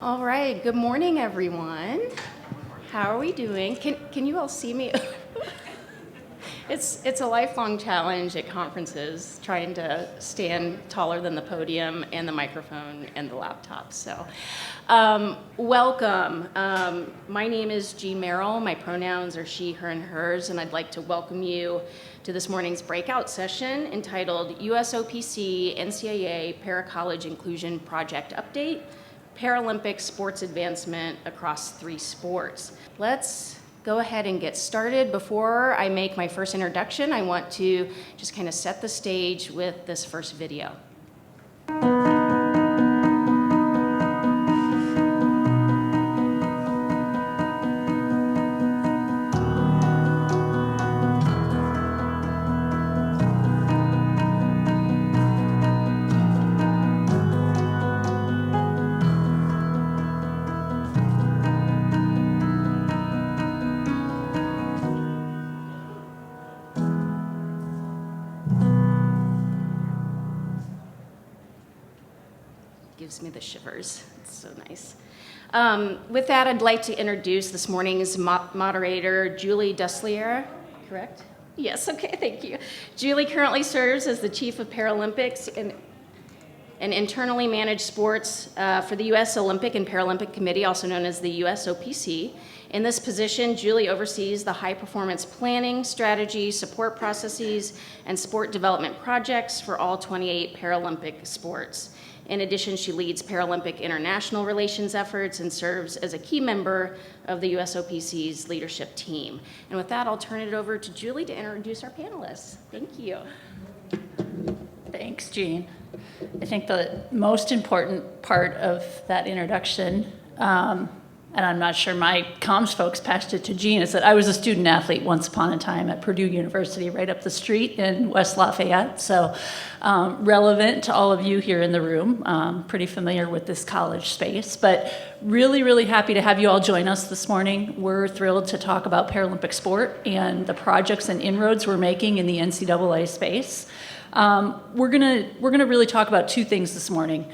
All right, good morning, everyone. How are we doing? Can you all see me? It's a lifelong challenge at conferences, trying to stand taller than the podium and the microphone and the laptop. So, welcome. My name is Jean Merrill. My pronouns are she, her, and hers, and I'd like to welcome you to this morning's breakout session entitled USOPC NCAA Para-College Inclusion Project Update, Paralympic Sports Advancement Across 3 Sports. Let's go ahead and get started. Before I make my first introduction, I want to just kind of set the stage with this first video. Gives me the shivers. It's so nice. With that, I'd like to introduce this morning's moderator, Julie Duslier, correct? Yes, okay, thank you. Julie currently serves as the Chief of Paralympics and internally managed sports for the U.S. Olympic and Paralympic Committee, also known as the USOPC. In this position, Julie oversees the high-performance planning, strategy, support processes, and sport development projects for all 28 Paralympic sports. In addition, she leads Paralympic international relations efforts and serves as a key member of the USOPC's leadership team. And with that, I'll turn it over to Julie to introduce our panelists. Thank you. Thanks, Jean. I think the most important part of that introduction, and I'm not sure my comms folks passed it to Jean, is that I was a student athlete once upon a time at Purdue University right up the street in West Lafayette. So relevant to all of you here in the room, pretty familiar with this college space, but really, really happy to have you all join us this morning. We're thrilled to talk about Paralympic sport and the projects and inroads we're making in the NCAA space. We're gonna really talk about 2 things this morning.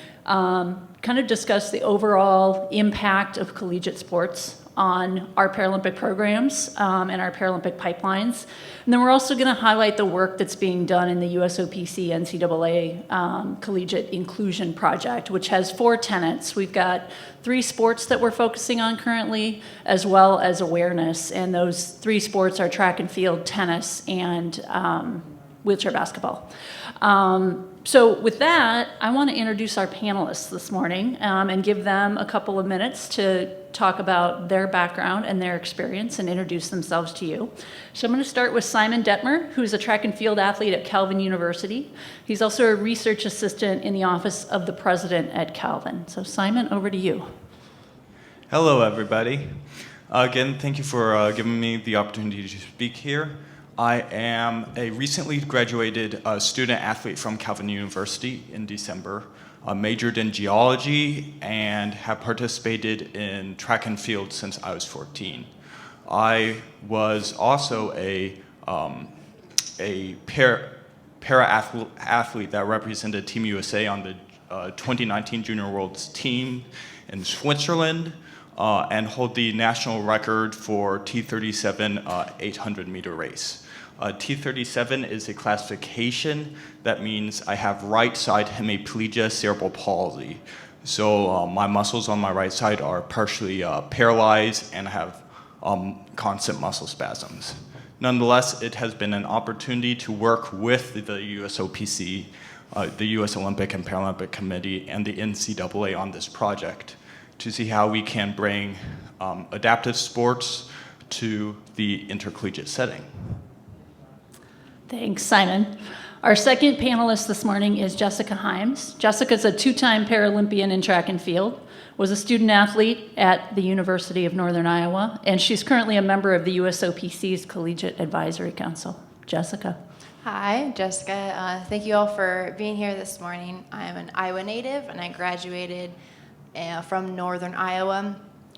Kind of discuss the overall impact of collegiate sports on our Paralympic programs and our Paralympic pipelines. And then we're also going to highlight the work that's being done in the USOPC NCAA Collegiate Inclusion Project, which has 4 tenets. We've got 3 sports that we're focusing on currently, as well as awareness. And those 3 sports are track and field, tennis, and wheelchair basketball. So with that, I want to introduce our panelists this morning and give them a couple of minutes to talk about their background and their experience and introduce themselves to you. So I'm going to start with Simon Detmer, who's a track and field athlete at Calvin University. He's also a research assistant in the Office of the President at Calvin. So Simon, over to you. Hello, everybody. Again, thank you for giving me the opportunity to speak here. I am a recently graduated student athlete from Calvin University in December, majored in geology, and have participated in track and field since I was 14. I was also a para-athlete that represented Team USA on the 2019 Junior Worlds team in Switzerland, and hold the national record for T37 800-meter race. T37 is a classification that means I have right side hemiplegia cerebral palsy. So my muscles on my right side are partially paralyzed and have constant muscle spasms. Nonetheless, it has been an opportunity to work with the USOPC, the US Olympic and Paralympic Committee, and the NCAA on this project to see how we can bring adaptive sports to the intercollegiate setting. Thanks, Simon. Our second panelist this morning is Jessica Himes. Jessica's a 2-time Paralympian in track and field, was a student athlete at the University of Northern Iowa, and she's currently a member of the USOPC's Collegiate Advisory Council. Jessica. Hi, Jessica. Thank you all for being here this morning. I'm an Iowa native, and I graduated from Northern Iowa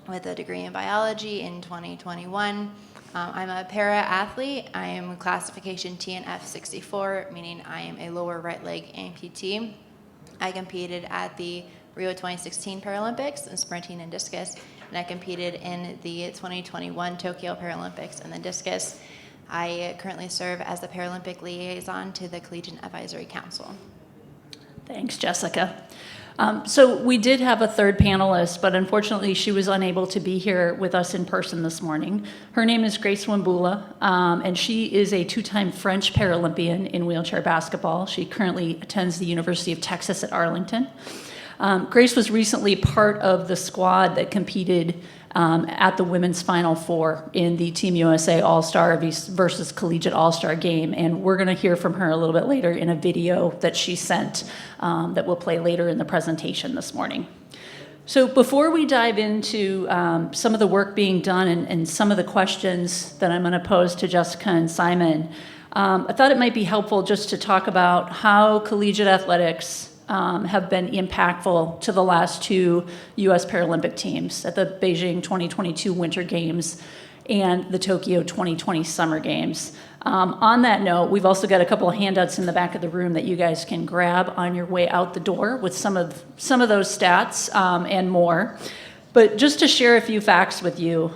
with a degree in biology in 2021. I'm a para-athlete. I am classification TNF 64, meaning I am a lower right leg amputee. I competed at the Rio 2016 Paralympics in sprinting and discus, and I competed in the 2021 Tokyo Paralympics in the discus. I currently serve as the Paralympic liaison to the Collegiate Advisory Council. Thanks, Jessica. So we did have a third panelist, but unfortunately she was unable to be here with us in person this morning. Her name is Grace Wambula, and she is a two-time French Paralympian in wheelchair basketball. She currently attends the University of Texas at Arlington. Grace was recently part of the squad that competed at the women's Final Four in the Team USA All-Star versus Collegiate All-Star game, and we're going to hear from her a little bit later in a video that she sent that we'll play later in the presentation this morning. So before we dive into some of the work being done and some of the questions that I'm going to pose to Jessica and Simon, I thought it might be helpful just to talk about how collegiate athletics have been impactful to the last two U.S. Paralympic teams at the Beijing 2022 Winter Games and the Tokyo 2020 Summer Games. On that note, we've also got a couple of handouts in the back of the room that you guys can grab on your way out the door with some of those stats and more. But just to share a few facts with you,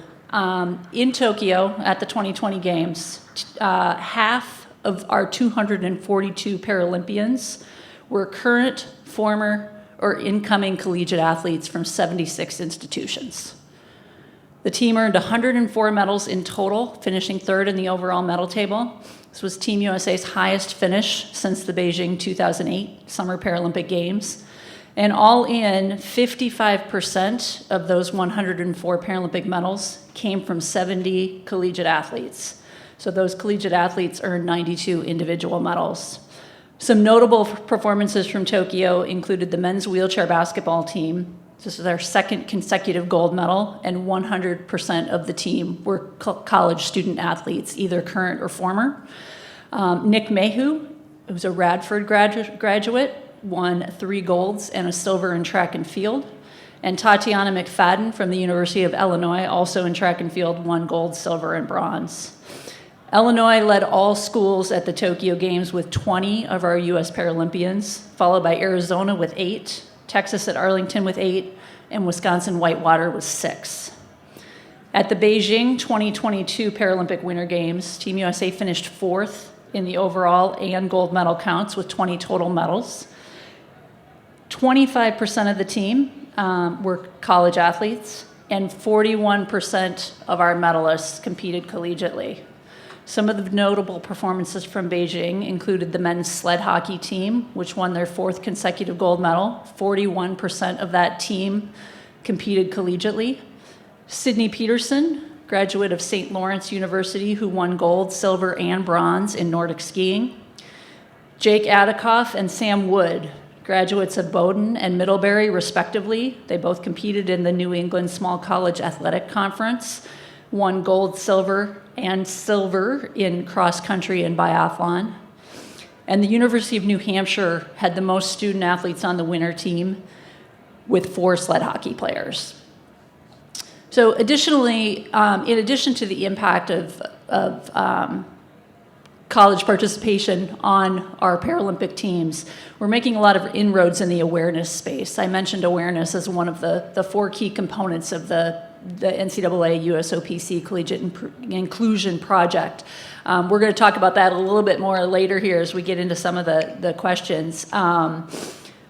in Tokyo at the 2020 Games, half of our 242 Paralympians were current, former, or incoming collegiate athletes from 76 institutions. The team earned 104 medals in total, finishing third in the overall medal table. This was Team USA's highest finish since the Beijing 2008 Summer Paralympic Games. And all in, 55% of those 104 Paralympic medals came from 70 collegiate athletes. So those collegiate athletes earned 92 individual medals. Some notable performances from Tokyo included the men's wheelchair basketball team. This is our second consecutive gold medal, and 100% of the team were college student athletes, either current or former. Nick Mayhew, who's a Radford graduate, won 3 golds and a silver in track and field. And Tatiana McFadden from the University of Illinois, also in track and field, won gold, silver, and bronze. Illinois led all schools at the Tokyo Games with 20 of our U.S. Paralympians, followed by Arizona with 8, Texas at Arlington with 8, and Wisconsin Whitewater with 6. At the Beijing 2022 Paralympic Winter Games, Team USA finished 4th in the overall and gold medal counts with 20 total medals. 25% of the team were college athletes, and 41% of our medalists competed collegiately. Some of the notable performances from Beijing included the men's sled hockey team, which won their 4th consecutive gold medal. 41% of that team competed collegiately. Sydney Peterson, graduate of St. Lawrence University, who won gold, silver, and bronze in Nordic skiing. Jake Adikoff and Sam Wood, graduates of Bowdoin and Middlebury, respectively. They both competed in the New England Small College Athletic Conference, won gold, silver, and silver in cross country and biathlon. And the University of New Hampshire had the most student athletes on the winter team with 4 sled hockey players. So additionally, in addition to the impact of college participation on our Paralympic teams, we're making a lot of inroads in the awareness space. I mentioned awareness as one of the 4 key components of the NCAA USOPC Collegiate Inclusion Project. We're going to talk about that a little bit more later here as we get into some of the questions.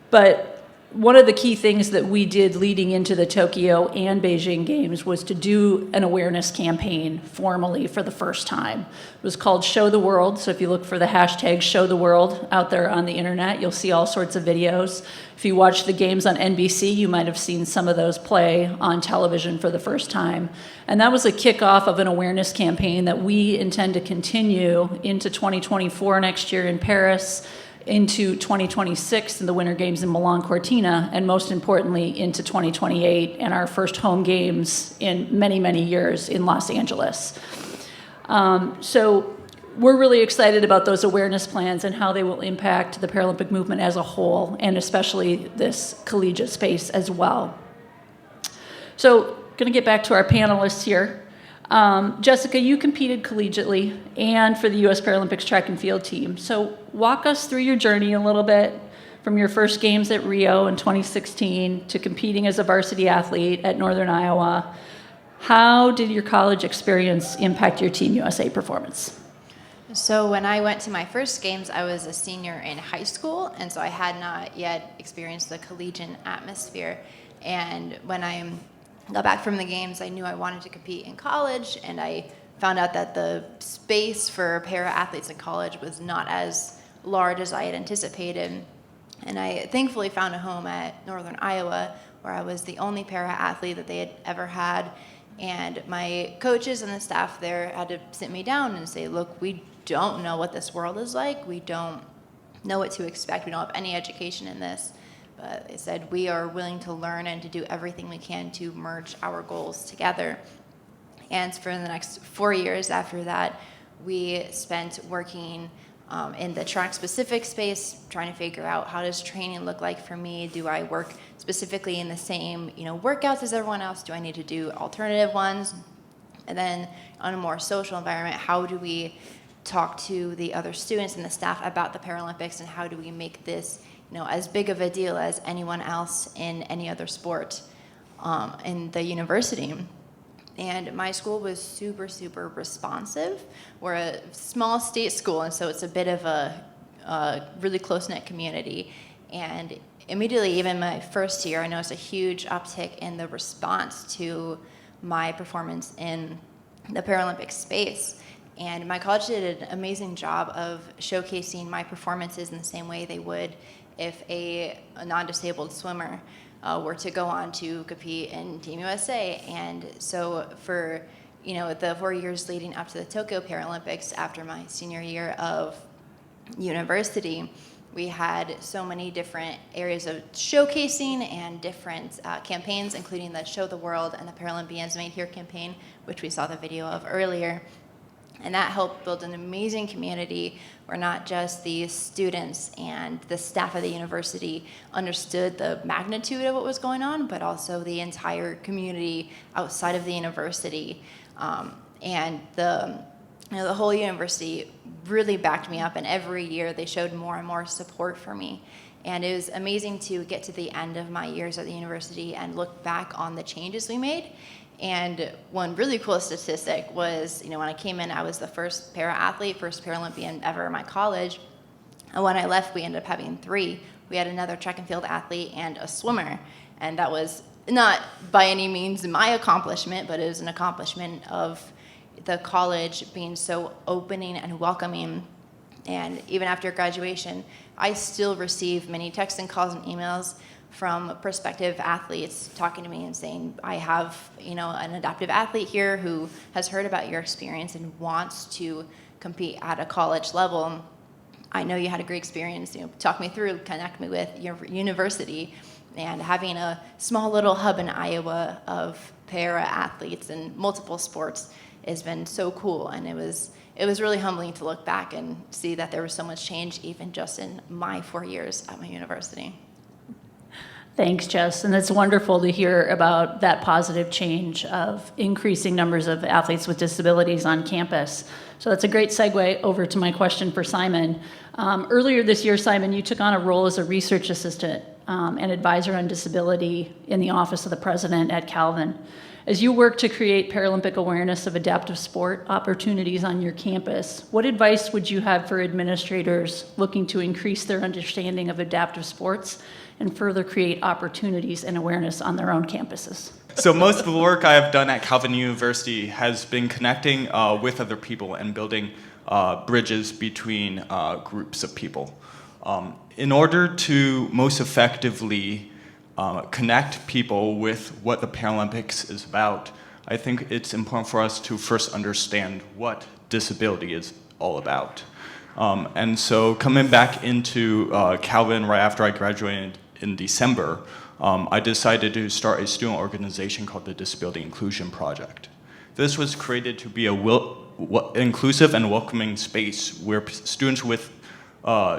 But one of the key things that we did leading into the Tokyo and Beijing Games was to do an awareness campaign formally for the first time. It was called Show the World. So if you look for the hashtag Show the World out there on the internet, you'll see all sorts of videos. If you watch the games on NBC, you might have seen some of those play on television for the first time. And that was a kickoff of an awareness campaign that we intend to continue into 2024 next year in Paris, into 2026 in the Winter Games in Milan Cortina, and most importantly into 2028 and our first home games in many, many years in Los Angeles. So we're really excited about those awareness plans and how they will impact the Paralympic movement as a whole, and especially this collegiate space as well. So going to get back to our panelists here. Jessica, you competed collegiately and for the U.S. Paralympics track and field team. So walk us through your journey a little bit. from your first games at Rio in 2016 to competing as a varsity athlete at Northern Iowa. How did your college experience impact your Team USA performance? So when I went to my first games, I was a senior in high school, and so I had not yet experienced the collegiate atmosphere. And when I got back from the games, I knew I wanted to compete in college, and I found out that the space for para-athletes in college was not as large as I had anticipated. And I thankfully found a home at Northern Iowa, where I was the only para-athlete that they had ever had. And my coaches and the staff there had to sit me down and say, look, we don't know what this world is like. We don't know what to expect. We don't have any education in this. But they said, we are willing to learn and to do everything we can to merge our goals together. And for the next 4 years after that, we spent working in the track-specific space, trying to figure out how does training look like for me? Do I work specifically in the same workouts as everyone else? Do I need to do alternative ones? And then on a more social environment, how do we talk to the other students and the staff about the Paralympics, and how do we make this as big of a deal as anyone else in any other sport in the university? And my school was super, super responsive. We're a small state school, and so it's a bit of a really close-knit community. And immediately, even my first year, I noticed a huge uptick in the response to my performance in the Paralympic space. And my college did an amazing job of showcasing my performances in the same way they would if a non-disabled swimmer were to go on to compete in Team USA. And so for the 4 years leading up to the Tokyo Paralympics, after my senior year of university, we had so many different areas of showcasing and different campaigns, including the Show the World and the Paralympians Made Here campaign, which we saw the video of earlier. And that helped build an amazing community where not just the students and the staff of the university understood the magnitude of what was going on, but also the entire community outside of the university. And the whole university really backed me up, and every year they showed more and more support for me. And it was amazing to get to the end of my years at the university and look back on the changes we made. And one really cool statistic was, when I came in, I was the first para-athlete, first Paralympian ever in my college. And when I left, we ended up having 3. We had another track and field athlete and a swimmer. And that was not by any means my accomplishment, but it was an accomplishment of the college being so opening and welcoming. And even after graduation, I still receive many texts and calls and emails from prospective athletes talking to me and saying, I have an adaptive athlete here who has heard about your experience and wants to compete at a college level. I know you had a great experience, talk me through, connect me with your university. And having a small little hub in Iowa of para athletes in multiple sports has been so cool. And it was really humbling to look back and see that there was so much change even just in my 4 years at my university. Thanks, Jess. And it's wonderful to hear about that positive change of increasing numbers of athletes with disabilities on campus. So that's a great segue over to my question for Simon. Earlier this year, Simon, you took on a role as a research assistant and advisor on disability in the Office of the President at Calvin. As you work to create Paralympic awareness of adaptive sport opportunities on your campus, what advice would you have for administrators looking to increase their understanding of adaptive sports and further create opportunities and awareness on their own campuses? So most of the work I have done at Calvin University has been connecting with other people and building bridges between groups of people. In order to most effectively connect people with what the Paralympics is about, I think it's important for us to first understand what disability is all about. And so coming back into Calvin right after I graduated in December, I decided to start a student organization called the Disability Inclusion Project. This was created to be a inclusive and welcoming space where students with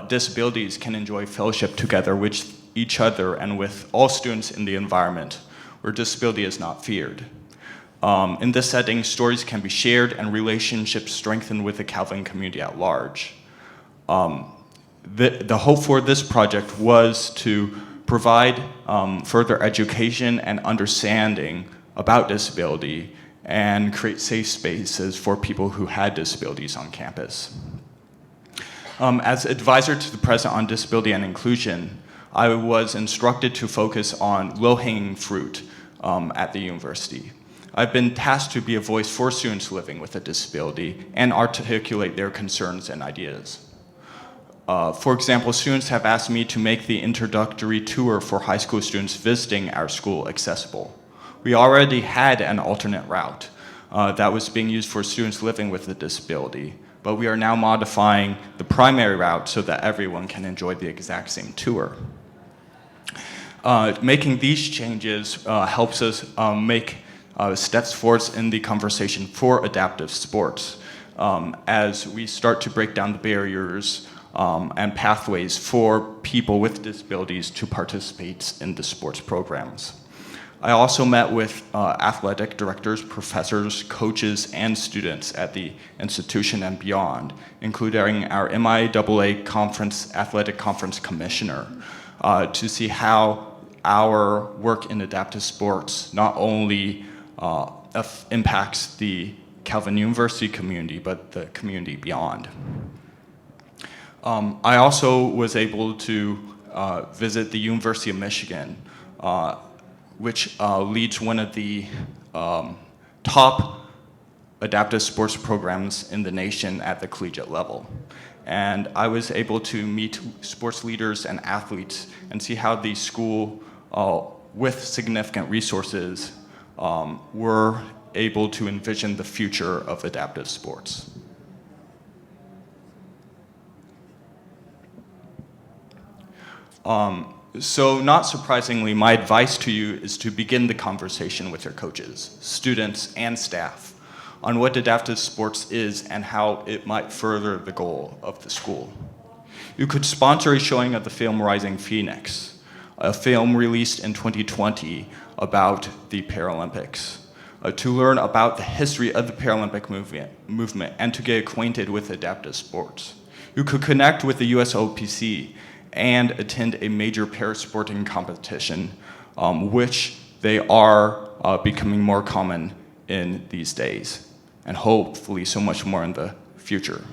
disabilities can enjoy fellowship together with each other and with all students in the environment where disability is not feared. In this setting, stories can be shared and relationships strengthened with the Calvin community at large. the hope for this project was to provide further education and understanding about disability and create safe spaces for people who had disabilities on campus. As advisor to the President on Disability and Inclusion, I was instructed to focus on low-hanging fruit at the university. I've been tasked to be a voice for students living with a disability and articulate their concerns and ideas. For example, students have asked me to make the introductory tour for high school students visiting our school accessible. We already had an alternate route that was being used for students living with a disability, but we are now modifying the primary route so that everyone can enjoy the exact same tour. Making these changes helps us make steps forward in the conversation for adaptive sports as we start to break down the barriers and pathways for people with disabilities to participate in the sports programs. I also met with athletic directors, professors, coaches, and students at the institution and beyond, including our MIAA Conference, Athletic Conference Commissioner, to see how our work in adaptive sports not only impacts the Calvin University community, but the community beyond. I also was able to visit the University of Michigan, which leads one of the top adaptive sports programs in the nation at the collegiate level. And I was able to meet sports leaders and athletes and see how the school, with significant resources, were able to envision the future of adaptive sports. So not surprisingly, my advice to you is to begin the conversation with your coaches, students, and staff on what adaptive sports is and how it might further the goal of the school. You could sponsor a showing of the film Rising Phoenix, a film released in 2020 about the Paralympics, to learn about the history of the Paralympic movement and to get acquainted with adaptive sports. You could connect with the USOPC and attend a major parasporting competition, which they are becoming more common in these days, and hopefully so much more in the future.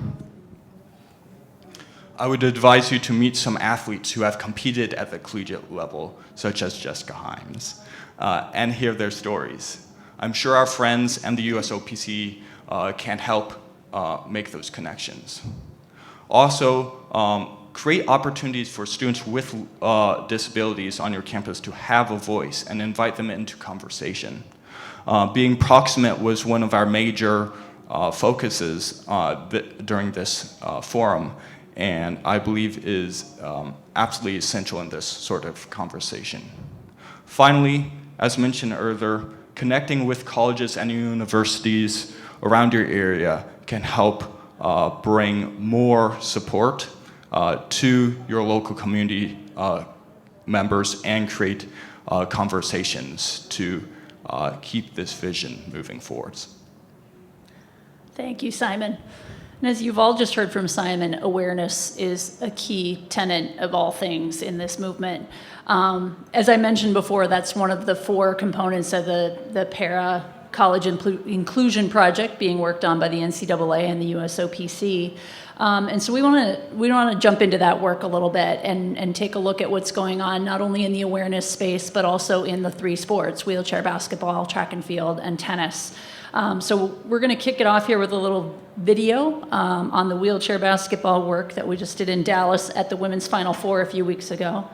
I would advise you to meet some athletes who have competed at the collegiate level, such as Jessica Himes, and hear their stories. I'm sure our friends and the USOPC can help make those connections. Also, create opportunities for students with disabilities on your campus to have a voice and invite them into conversation. Being proximate was one of our major focuses during this forum, and I believe is absolutely essential in this sort of conversation. Finally, as mentioned earlier, connecting with colleges and universities around your area can help bring more support to your local community members and create conversations to keep this vision moving forwards. Thank you, Simon. And as you've all just heard from Simon, awareness is a key tenet of all things in this movement. As I mentioned before, that's one of the 4 components of the Para College Inclusion Project being worked on by the NCAA and the USOPC. And so we want to jump into that work a little bit and take a look at what's going on not only in the awareness space, but also in the 3 sports, wheelchair basketball, track and field, and tennis. So we're going to kick it off here with a little video on the wheelchair basketball work that we just did in Dallas at the Women's Final Four a few weeks ago.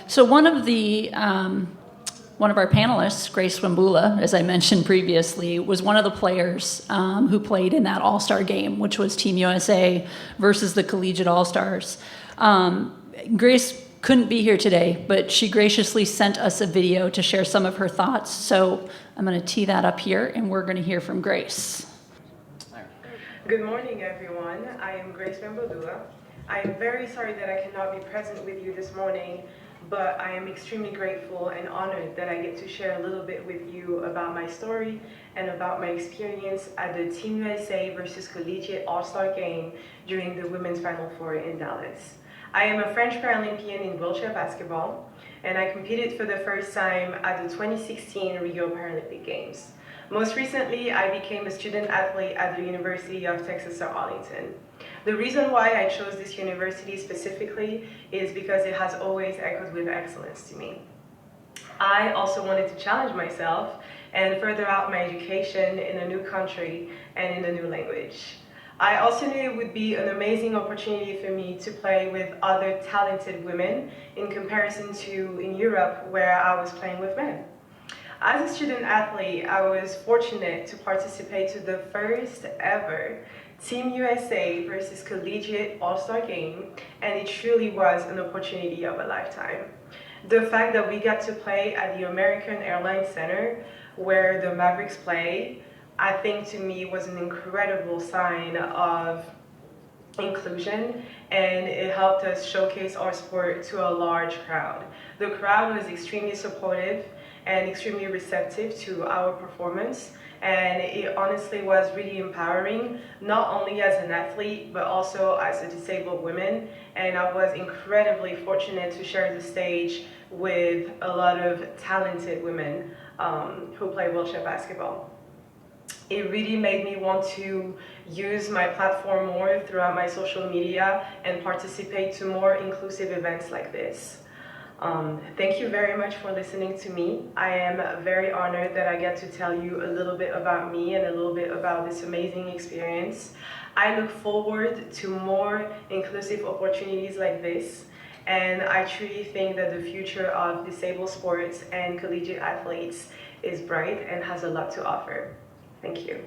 So one one of our panelists, Grace Wambula, as I mentioned previously, was one of the players who played in that All-Star game, which was Team USA versus the Collegiate All-Stars. Grace couldn't be here today, but she graciously sent us a video to share some of her thoughts. So I'm going to tee that up here, and we're going to hear from Grace. Good morning, everyone. I am Grace Wambula. I am very sorry that I cannot be present with you this morning, but I am extremely grateful and honored that I get to share a little bit with you about my story and about my experience at the Team USA versus Collegiate All-Star game during the Women's Final Four in Dallas. I am a French Paralympian in wheelchair basketball, and I competed for the first time at the 2016 Rio Paralympic Games. Most recently, I became a student athlete at the University of Texas at Arlington. The reason why I chose this university specifically is because it has always echoed with excellence to me. I also wanted to challenge myself and further out my education in a new country and in a new language. I also knew it would be an amazing opportunity for me to play with other talented women in comparison to in Europe, where I was playing with men. As a student athlete, I was fortunate to participate to the first ever Team USA versus Collegiate All-Star game, and it truly was an opportunity of a lifetime. The fact that we got to play at the American Airlines Center, where the Mavericks play, I think to me was an incredible sign of inclusion, and it helped us showcase our sport to a large crowd. The crowd was extremely supportive and extremely receptive to our performance, and it honestly was really empowering, not only as an athlete, but also as a disabled woman. And I was incredibly fortunate to share the stage with a lot of talented women who play wheelchair basketball. It really made me want to use my platform more throughout my social media and participate to more inclusive events like this. Thank you very much for listening to me. I am very honored that I get to tell you a little bit about me and a little bit about this amazing experience. I look forward to more inclusive opportunities like this, and I truly think that the future of disabled sports and collegiate athletes is bright and has a lot to offer. Thank you.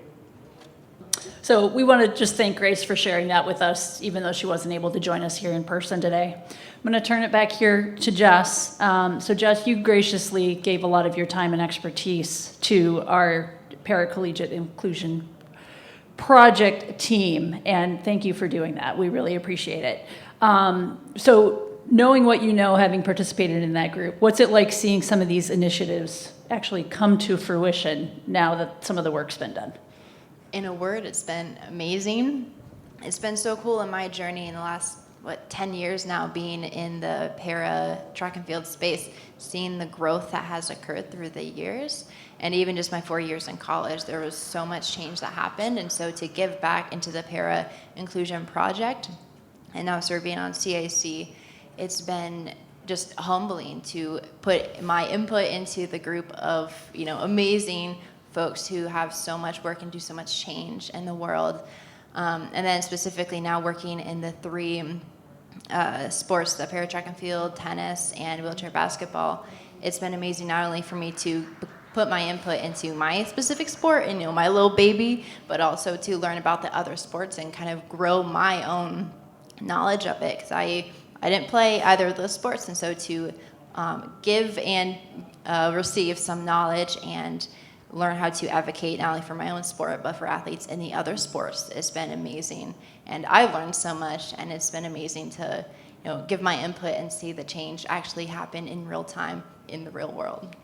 So we want to just thank Grace for sharing that with us, even though she wasn't able to join us here in person today. I'm going to turn it back here to Jess. So Jess, you graciously gave a lot of your time and expertise to our Paracollegiate Inclusion Project team, and thank you for doing that. We really appreciate it. So knowing what you know, having participated in that group, what's it like seeing some of these initiatives actually come to fruition now that some of the work's been done? In a word, it's been amazing. It's been so cool in my journey in the last, 10 years now, being in the para track and field space, seeing the growth that has occurred through the years. And even just my 4 years in college, there was so much change that happened. And so to give back into the Para Inclusion Project and now serving on CAC, it's been just humbling to put my input into the group of, amazing folks who have so much work and do so much change in the world. And then specifically now working in the three sports, the para track and field, tennis, and wheelchair basketball. It's been amazing not only for me to put my input into my specific sport and my little baby, but also to learn about the other sports and kind of grow my own knowledge of it, because I didn't play either of those sports, and so to give and receive some knowledge and learn how to advocate not only for my own sport but for athletes in the other sports, it's been amazing. And I've learned so much, and it's been amazing to give my input and see the change actually happen in real time in the real world.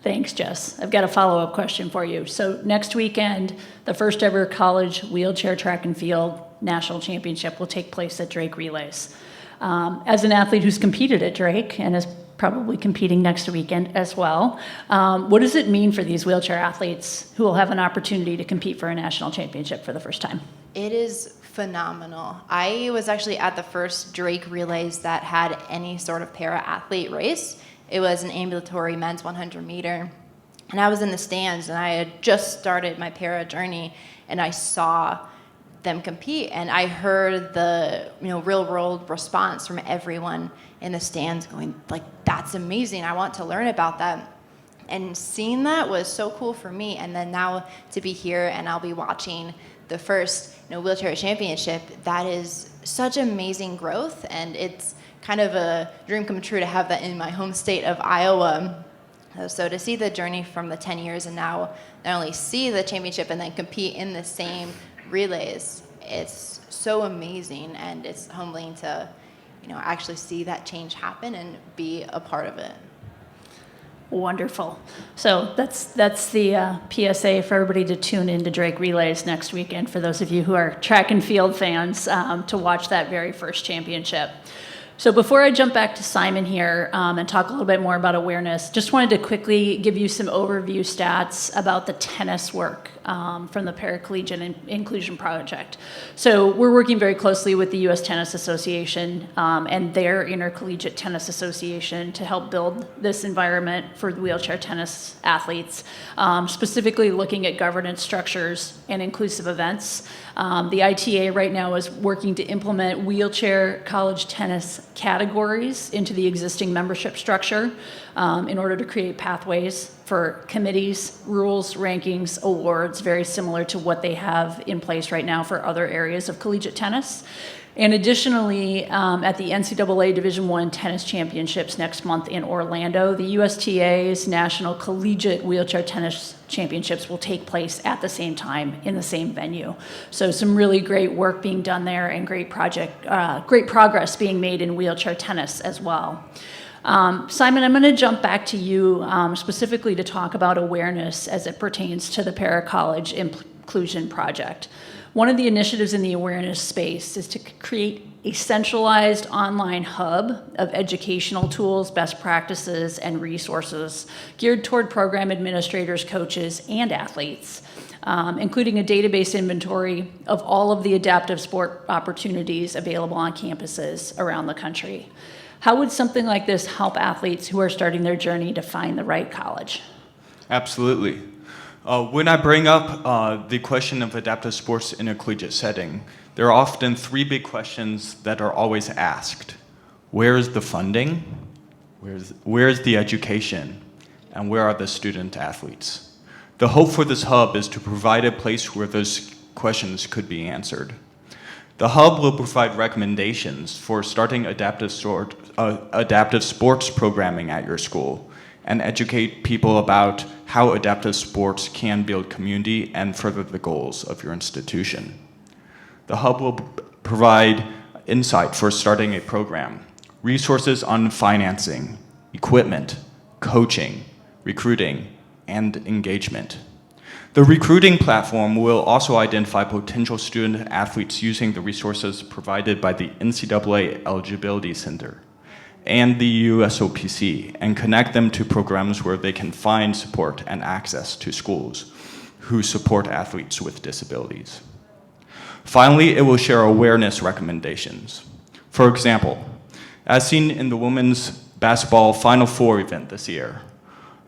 Thanks, Jess. I've got a follow-up question for you. So next weekend, the first ever college wheelchair track and field national championship will take place at Drake Relays. As an athlete who's competed at Drake and is probably competing next weekend as well, what does it mean for these wheelchair athletes who will have an opportunity to compete for a national championship for the first time? It is phenomenal. I was actually at the first Drake Relays that had any sort of para-athlete race. It was an ambulatory men's 100 meter. And I was in the stands, and I had just started my para journey, and I saw them compete, and I heard the real world response from everyone in the stands going like, that's amazing, I want to learn about that. And seeing that was so cool for me. And then now to be here and I'll be watching the first wheelchair championship, that is such amazing growth. And it's kind of a dream come true to have that in my home state of Iowa. So to see the journey from the 10 years and now not only see the championship and then compete in the same relays, it's so amazing, and it's humbling to actually see that change happen and be a part of it. Wonderful. So that's the PSA for everybody to tune in to Drake Relays next weekend, for those of you who are track and field fans, to watch that very first championship. So before I jump back to Simon here and talk a little bit more about awareness, just wanted to quickly give you some overview stats about the tennis work from the Paracollegiate Inclusion Project. So we're working very closely with the U.S. Tennis Association and their Intercollegiate Tennis Association to help build this environment for the wheelchair tennis athletes, specifically looking at governance structures and inclusive events. The ITA right now is working to implement wheelchair college tennis categories into the existing membership structure in order to create pathways for committees, rules, rankings, awards, very similar to what they have in place right now for other areas of collegiate tennis. And additionally, at the NCAA Division I Tennis Championships next month in Orlando, the USTA's National Collegiate Wheelchair Tennis Championships will take place at the same time in the same venue. So some really great work being done there, and great progress being made in wheelchair tennis as well. Simon, I'm going to jump back to you specifically to talk about awareness as it pertains to the Paracollege Inclusion Project. One of the initiatives in the awareness space is to create a centralized online hub of educational tools, best practices, and resources geared toward program administrators, coaches, and athletes, including a database inventory of all of the adaptive sport opportunities available on campuses around the country. How would something like this help athletes who are starting their journey to find the right college? Absolutely. When I bring up the question of adaptive sports in a collegiate setting, there are often three big questions that are always asked. Where is the funding? Where is the education? And where are the student athletes? The hope for this hub is to provide a place where those questions could be answered. The hub will provide recommendations for starting adaptive sports programming at your school, and educate people about how adaptive sports can build community and further the goals of your institution. The hub will provide insight for starting a program, resources on financing, equipment, coaching, recruiting, and engagement. The recruiting platform will also identify potential student athletes using the resources provided by the NCAA Eligibility Center and the USOPC, and connect them to programs where they can find support and access to schools who support athletes with disabilities. Finally, it will share awareness recommendations. For example, as seen in the women's basketball Final Four event this year,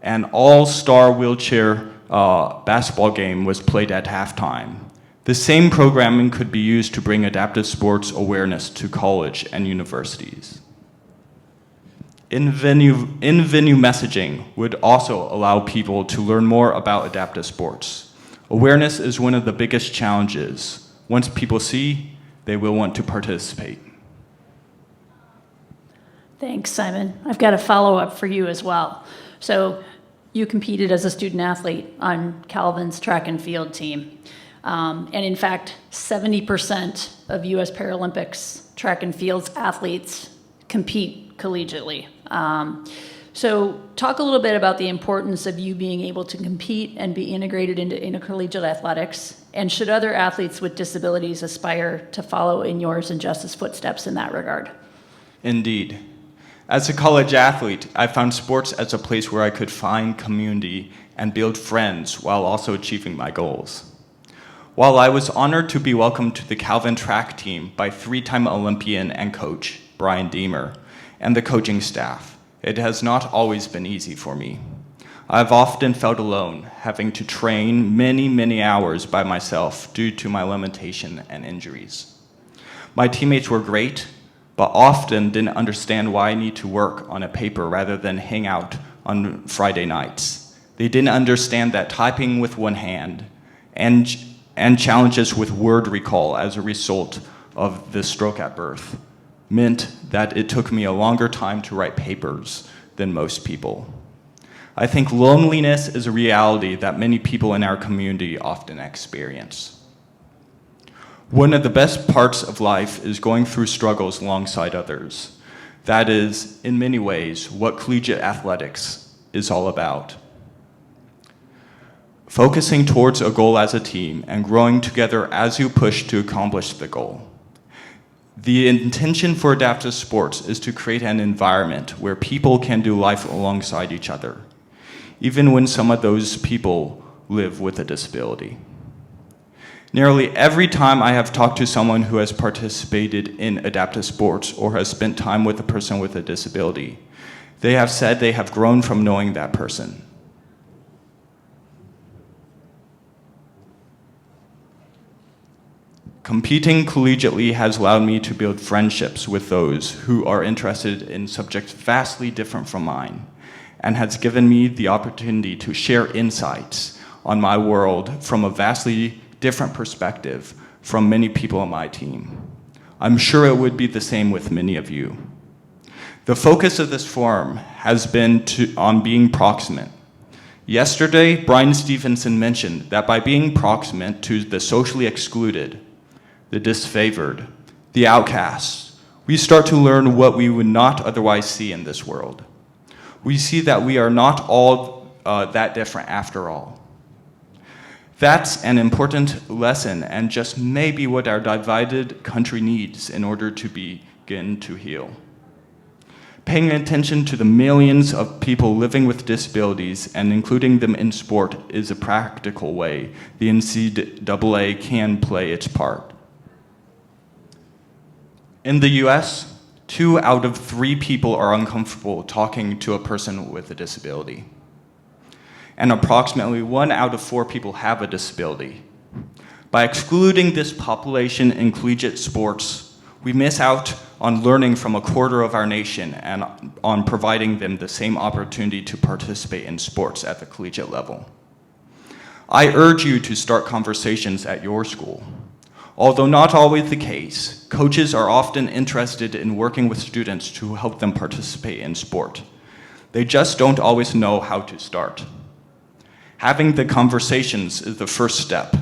an all-star wheelchair basketball game was played at halftime. The same programming could be used to bring adaptive sports awareness to college and universities. In-venue messaging would also allow people to learn more about adaptive sports. Awareness is one of the biggest challenges. Once people see, they will want to participate. Thanks, Simon. I've got a follow-up for you as well. So you competed as a student athlete on Calvin's track and field team. And in fact, 70% of U.S. Paralympics track and fields athletes compete collegiately. So talk a little bit about the importance of you being able to compete and be integrated into intercollegiate athletics, and should other athletes with disabilities aspire to follow in yours and Justice's footsteps in that regard? Indeed. As a college athlete, I found sports as a place where I could find community and build friends while also achieving my goals. While I was honored to be welcomed to the Calvin track team by three-time Olympian and coach Brian Deemer and the coaching staff, it has not always been easy for me. I've often felt alone, having to train many hours by myself due to my limitation and injuries. My teammates were great, but often didn't understand why I need to work on a paper rather than hang out on Friday nights. They didn't understand that typing with one hand and challenges with word recall as a result of the stroke at birth meant that it took me a longer time to write papers than most people. I think loneliness is a reality that many people in our community often experience. One of the best parts of life is going through struggles alongside others. That is, in many ways, what collegiate athletics is all about. Focusing towards a goal as a team and growing together as you push to accomplish the goal. The intention for adaptive sports is to create an environment where people can do life alongside each other, even when some of those people live with a disability. Nearly every time I have talked to someone who has participated in adaptive sports or has spent time with a person with a disability, they have said they have grown from knowing that person. Competing collegiately has allowed me to build friendships with those who are interested in subjects vastly different from mine, and has given me the opportunity to share insights on my world from a vastly different perspective from many people on my team. I'm sure it would be the same with many of you. The focus of this forum has been on being proximate. Yesterday, Brian Stevenson mentioned that by being proximate to the socially excluded, the disfavored, the outcasts, we start to learn what we would not otherwise see in this world. We see that we are not all that different after all. That's an important lesson and just maybe what our divided country needs in order to begin to heal. Paying attention to the millions of people living with disabilities and including them in sport is a practical way the NCAA can play its part. In the US, 2 out of 3 people are uncomfortable talking to a person with a disability. And approximately 1 out of 4 people have a disability. By excluding this population in collegiate sports, we miss out on learning from a quarter of our nation and on providing them the same opportunity to participate in sports at the collegiate level. I urge you to start conversations at your school. Although not always the case, coaches are often interested in working with students to help them participate in sport. They just don't always know how to start. Having the conversations is the first step.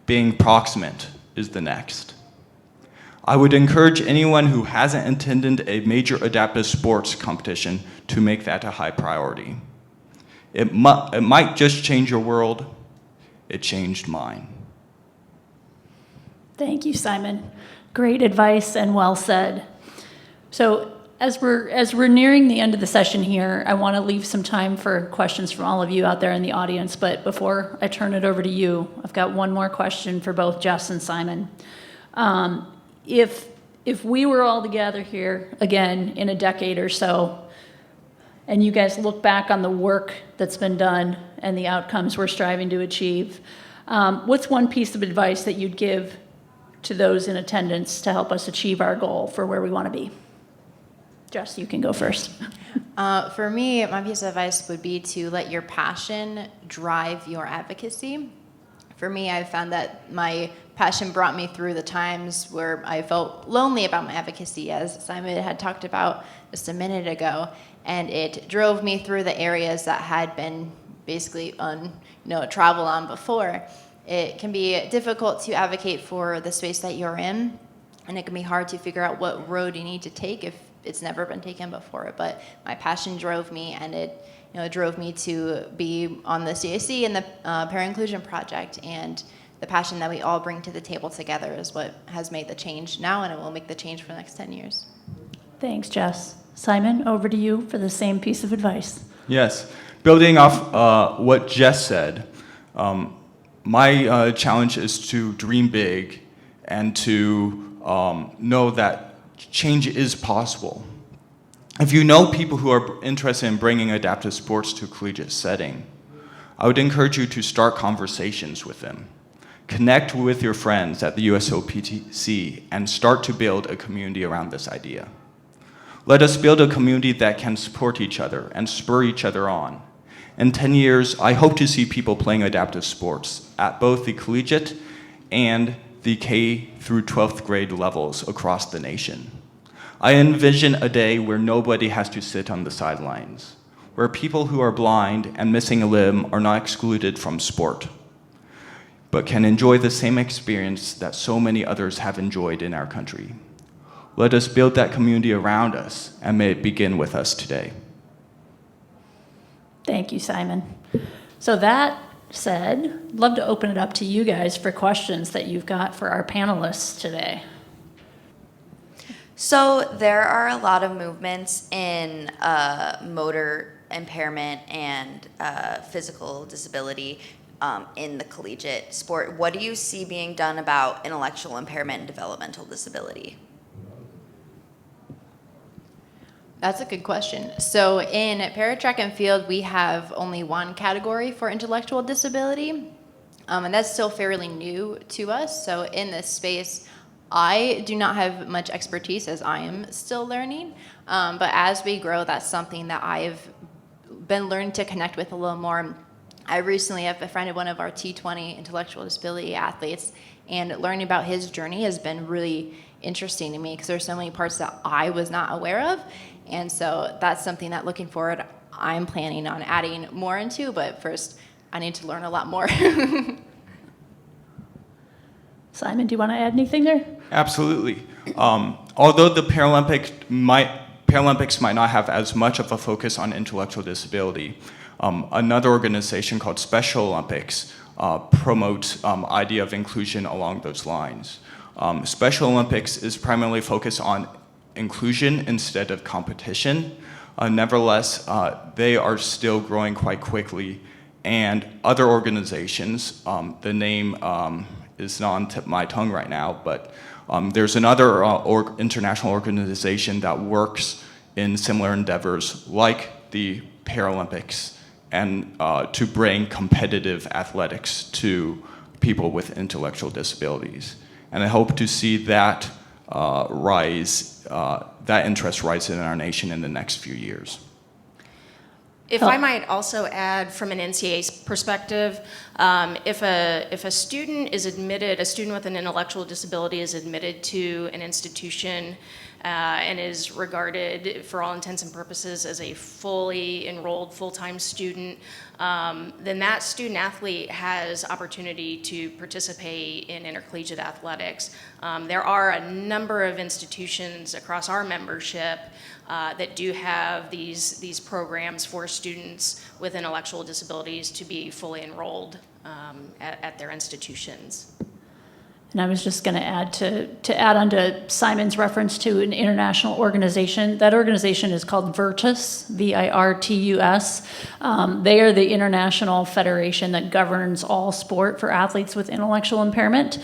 Being proximate is the next. I would encourage anyone who hasn't attended a major adaptive sports competition to make that a high priority. It might just change your world. It changed mine. Thank you, Simon. Great advice and well said. So as we're nearing the end of the session here, I want to leave some time for questions from all of you out there in the audience. But before I turn it over to you, I've got one more question for both Jess and Simon. If we were all together here again in a decade or so, and you guys look back on the work that's been done and the outcomes we're striving to achieve, what's one piece of advice that you'd give to those in attendance to help us achieve our goal for where we want to be? Jess, you can go first. For me, my piece of advice would be to let your passion drive your advocacy. For me, I've found that my passion brought me through the times where I felt lonely about my advocacy, as Simon had talked about just a minute ago, and it drove me through the areas that had been basically travel on before. It can be difficult to advocate for the space that you're in, and it can be hard to figure out what road you need to take if it's never been taken before. But my passion drove me, and it drove me to be on the CAC and the Parent Inclusion Project, and the passion that we all bring to the table together is what has made the change now, and it will make the change for the next 10 years. Thanks, Jess. Simon, over to you for the same piece of advice. Yes, building off what Jess said, my challenge is to dream big and to know that change is possible. If you know people who are interested in bringing adaptive sports to a collegiate setting, I would encourage you to start conversations with them. Connect with your friends at the USOPTC and start to build a community around this idea. Let us build a community that can support each other and spur each other on. In 10 years, I hope to see people playing adaptive sports at both the collegiate and the K through 12th grade levels across the nation. I envision a day where nobody has to sit on the sidelines, where people who are blind and missing a limb are not excluded from sport, but can enjoy the same experience that so many others have enjoyed in our country. Let us build that community around us, and may it begin with us today. Thank you, Simon. So that said, I'd love to open it up to you guys for questions that you've got for our panelists today. So there are a lot of movements in motor impairment and physical disability in the collegiate sport. What do you see being done about intellectual impairment and developmental disability? That's a good question. So in para-track and field, we have only one category for intellectual disability, and that's still fairly new to us. So in this space, I do not have much expertise as I am still learning, but as we grow, that's something that I've been learning to connect with a little more. I recently have befriended one of our T20 intellectual disability athletes, and learning about his journey has been really interesting to me because there's so many parts that I was not aware of. And so that's something that looking forward, I'm planning on adding more into, but first I need to learn a lot more. Simon, do you want to add anything there? Absolutely. Although the Paralympics might not have as much of a focus on intellectual disability, another organization called Special Olympics promotes idea of inclusion along those lines. Special Olympics is primarily focused on inclusion instead of competition. Nevertheless, they are still growing quite quickly, and other organizations, the name is not on tip of my tongue right now, but there's another international organization that works in similar endeavors like the Paralympics and to bring competitive athletics to people with intellectual disabilities. And I hope to see that that interest rise in our nation in the next few years. If I might also add from an NCA's perspective, if a student is admitted, a student with an intellectual disability is admitted to an institution and is regarded for all intents and purposes as a fully enrolled full-time student, then that student athlete has opportunity to participate in intercollegiate athletics. There are a number of institutions across our membership that do have these programs for students with intellectual disabilities to be fully enrolled at their institutions. And I was just going to add to add on to Simon's reference to an international organization. That organization is called Virtus, VIRTUS. They are the international federation that governs all sport for athletes with intellectual impairment.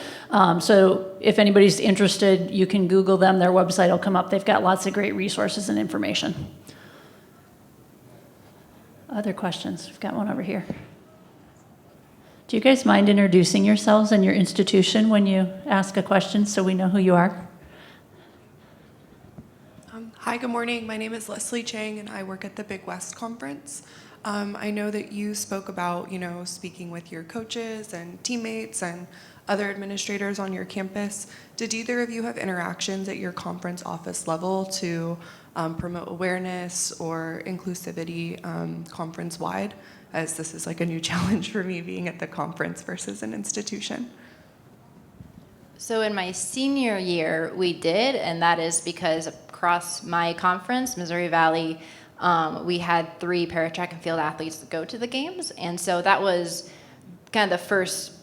So if anybody's interested, you can Google them. Their website will come up. They've got lots of great resources and information. Other questions? We've got one over here. Do you guys mind introducing yourselves and your institution when you ask a question so we know who you are? Hi, good morning. My name is Leslie Chang, and I work at the Big West Conference. I know that you spoke about, speaking with your coaches and teammates and other administrators on your campus. Did either of you have interactions at your conference office level to promote awareness or inclusivity conference-wide? As this is like a new challenge for me being at the conference versus an institution. So in my senior year, we did, and that is because across my conference, Missouri Valley, we had 3 para-track and field athletes go to the games, and so that was kind of the first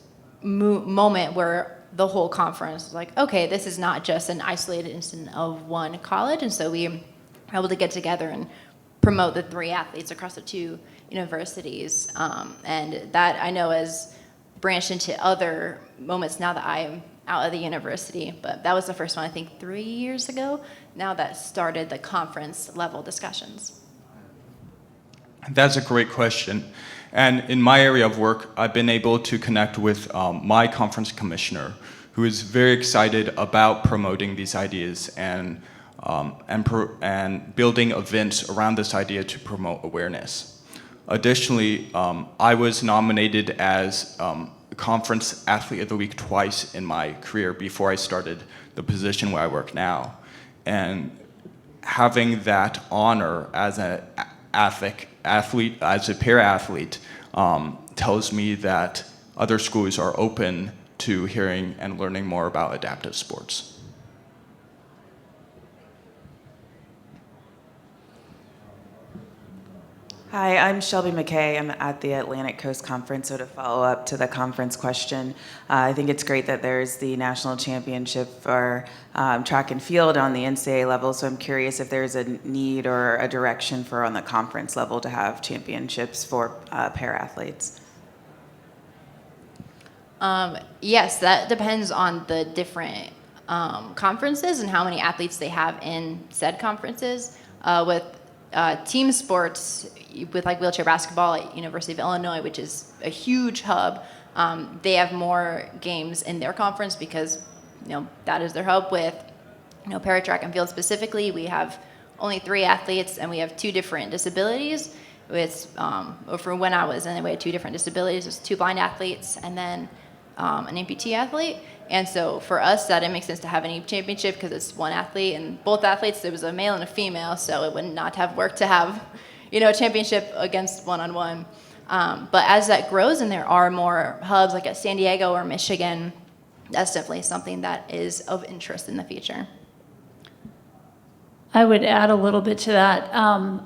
moment where the whole conference was like, okay, this is not just an isolated incident of one college, and so we were able to get together and promote the 3 athletes across the 2 universities, and that I know has branched into other moments now that I am out of the university, but that was the first one, I think 3 years ago, now that started the conference level discussions. That's a great question. And in my area of work, I've been able to connect with my conference commissioner, who is very excited about promoting these ideas and building events around this idea to promote awareness. Additionally, I was nominated as Conference Athlete of the Week twice in my career before I started the position where I work now. And having that honor as an athlete, as a peer athlete, tells me that other schools are open to hearing and learning more about adaptive sports. Hi, I'm Shelby McKay. I'm at the Atlantic Coast Conference. So to follow up to the conference question, I think it's great that there's the national championship for track and field on the NCAA level. So I'm curious if there's a need or a direction for on the conference level to have championships for para-athletes. Yes, that depends on the different conferences and how many athletes they have in said conferences. With team sports, with like wheelchair basketball at University of Illinois, which is a huge hub, they have more games in their conference because that is their hub. With para track and field specifically, we have only 3 athletes and we have 2 different disabilities. With for when I was in, we had 2 different disabilities. There's 2 blind athletes and then an amputee athlete. And so for us, that didn't make sense to have any championship because it's 1 athlete, and both athletes, there was a male and a female, so it would not have worked to have, a championship against one-on-one. But as that grows and there are more hubs like at San Diego or Michigan, that's definitely something that is of interest in the future. I would add a little bit to that.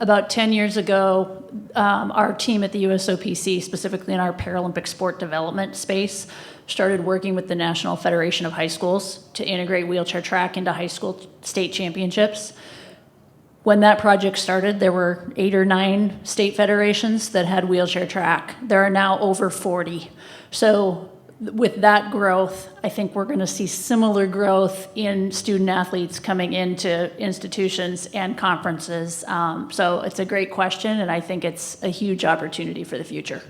About 10 years ago, our team at the USOPC, specifically in our Paralympic sport development space, started working with the National Federation of High Schools to integrate wheelchair track into high school state championships. When that project started, there were 8 or 9 state federations that had wheelchair track. There are now over 40. So with that growth, I think we're going to see similar growth in student athletes coming into institutions and conferences. So it's a great question, and I think it's a huge opportunity for the future.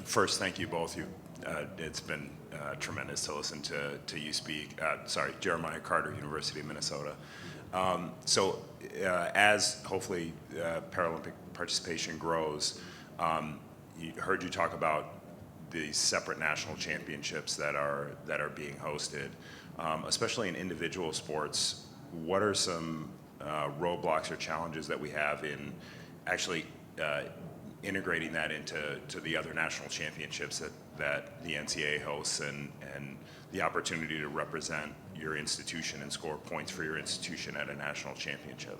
First, thank you both. It's been tremendous to listen to you speak. Jeremiah Carter, University of Minnesota. As hopefully Paralympic participation grows, heard you talk about the separate national championships that are being hosted, especially in individual sports. What are some roadblocks or challenges that we have in actually integrating that into the other national championships that the NCAA hosts and the opportunity to represent your institution and score points for your institution at a national championship?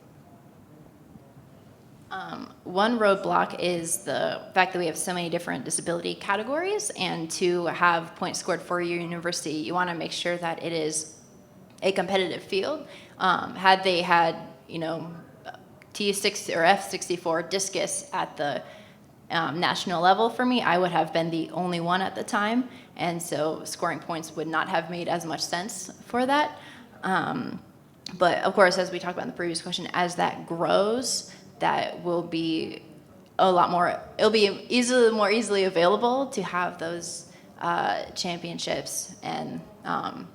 One roadblock is the fact that we have so many different disability categories, and to have points scored for your university, you want to make sure that it is a competitive field. Had they had, T6 or F64 discus at the national level for me, I would have been the only one at the time, and so scoring points would not have made as much sense for that. But of course, as we talked about in the previous question, as that grows, that will be a lot more, it'll be more easily available to have those championships. And I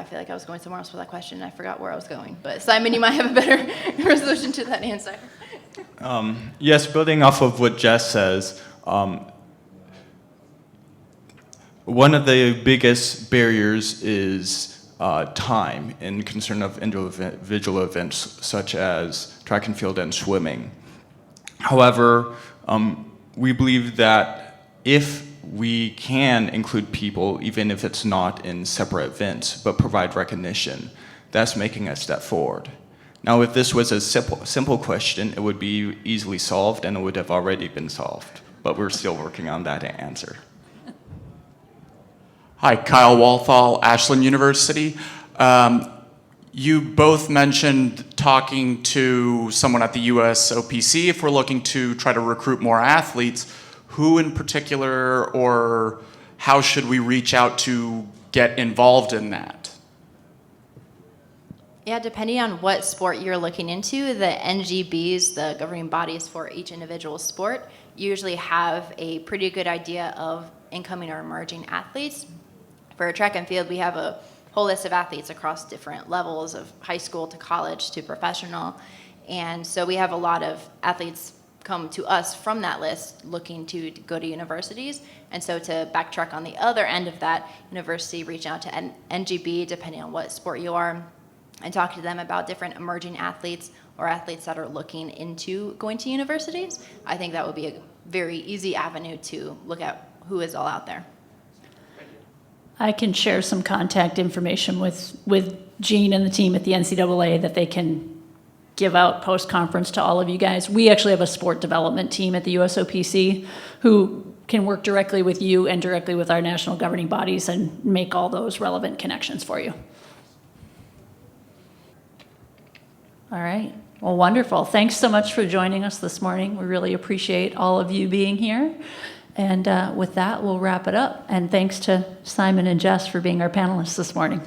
feel like I was going somewhere else with that question and I forgot where I was going. But Simon, you might have a better resolution to that answer. Yes, building off of what Jess says, one of the biggest barriers is time in concern of individual events such as track and field and swimming. However, we believe that if we can include people, even if it's not in separate events, but provide recognition, that's making a step forward. Now, if this was a simple question, it would be easily solved and it would have already been solved, but we're still working on that answer. Hi, Kyle Walthall, Ashland University. You both mentioned talking to someone at the USOPC if we're looking to try to recruit more athletes. Who in particular, or how should we reach out to get involved in that? Yeah, depending on what sport you're looking into, the NGBs, the governing bodies for each individual sport, usually have a pretty good idea of incoming or emerging athletes. For track and field, we have a whole list of athletes across different levels of high school to college to professional. And so we have a lot of athletes come to us from that list looking to go to universities. And so to backtrack on the other end of that, university reach out to NGB, depending on what sport you are, and talk to them about different emerging athletes or athletes that are looking into going to universities. I think that would be a very easy avenue to look at who is all out there. I can share some contact information with Jean and the team at the NCAA that they can give out post-conference to all of you guys. We actually have a sport development team at the USOPC who can work directly with you and directly with our national governing bodies and make all those relevant connections for you. All right. Well, wonderful. Thanks so much for joining us this morning. We really appreciate all of you being here. And with that, we'll wrap it up. And thanks to Simon and Jess for being our panelists this morning.